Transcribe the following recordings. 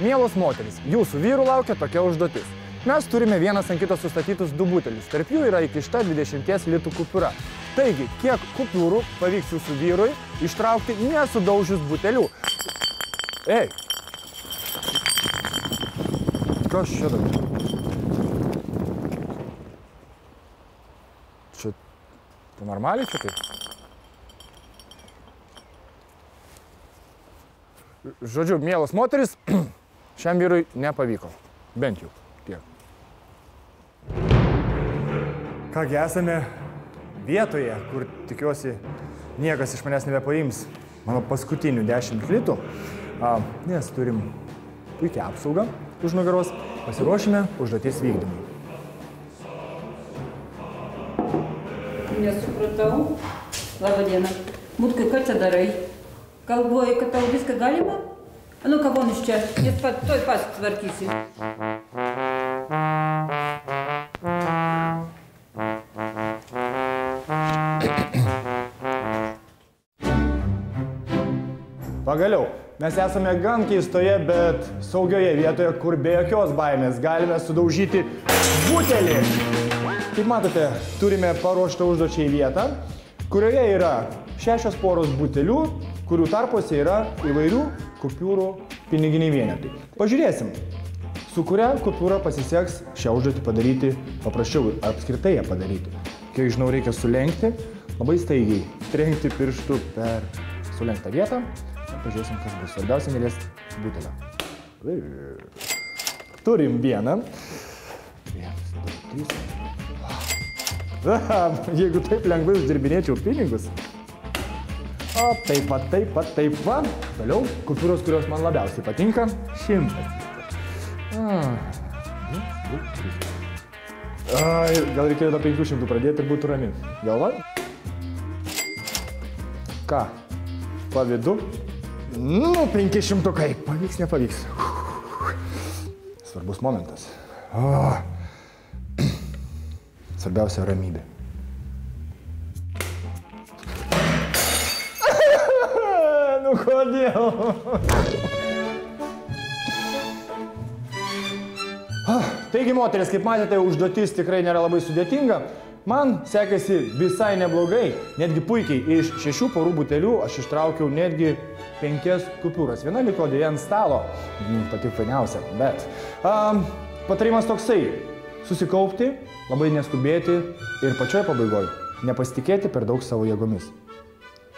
Mielos moterys, jūsų vyrų laukia tokia užduotis. Mes turime vienas ant kito sustatytus 2 butelius. Tarp jų yra įkišta 20 litų kupiūra. Taigi, kiek kupiūrų pavyks jūsų vyrui ištraukti nesudaužius butelių? Ei! Kas čia dabar? Čia... normaliai čia taip? Žodžiu, mielos moteris, šiam vyrui nepavyko. Bent jau tiek. Kągi, esame vietoje, kur tikiuosi niekas iš manęs nebepaims mano paskutinių 10 litų, nes turim puikią apsaugą už nugaros, pasiruošime užduoties vykdymui. Nesupratau. Labą dieną. Mutkai, ką čia darai? Galvoji, kad tau viską galima? Nu, ką von iš čia, jis toj pasitvarkysi. Pagaliau, mes esame gan keistoje, bet saugioje vietoje, kur be jokios baimės galime sudaužyti butelį. Kaip matote, turime paruoštą užduočiai vietą, kurioje yra 6 poros butelių, kurių tarpuose yra įvairių kupiūrų piniginiai vienetai. Pažiūrėsim, su kuria kupiūra pasiseks šią užduotį padaryti paprasčiau ir apskritai ją padaryti. Kiek žinau, reikia sulenkti, labai staigiai trenkti pirštų per sulenktą vietą. Pažiūrėsim, kas bus. Svarbiausia nelies butelio. Turim vieną. 1, 2, 3. Jeigu taip lengvai uždirbinėčiau pinigus. O, taip pat. Toliau, kupiūros, kurios man labiausiai patinka. 100. 1, 2, 3. Gal reikėjo nuo 500 pradėti ir būtų rami. Galvoj? Ką? Pavydu? Nu, 500 kaip. Pavyks, nepavyks. Svarbus momentas. Svarbiausia ramybė. Nu, kodėl? Taigi, moteris, kaip matėte, užduotis tikrai nėra labai sudėtinga. Man sekėsi visai neblogai, netgi puikiai. Iš 6 porų butelių aš ištraukiau netgi 5 kupiūras. Viena liko dėja ant stalo, pati fainiausia, bet patarimas toksai: susikaupti, labai neskubėti ir pačioje pabaigoje nepasitikėti per daug savo jėgomis.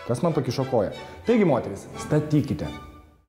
Kas man pakišo koją? Taigi, moteris, statykite.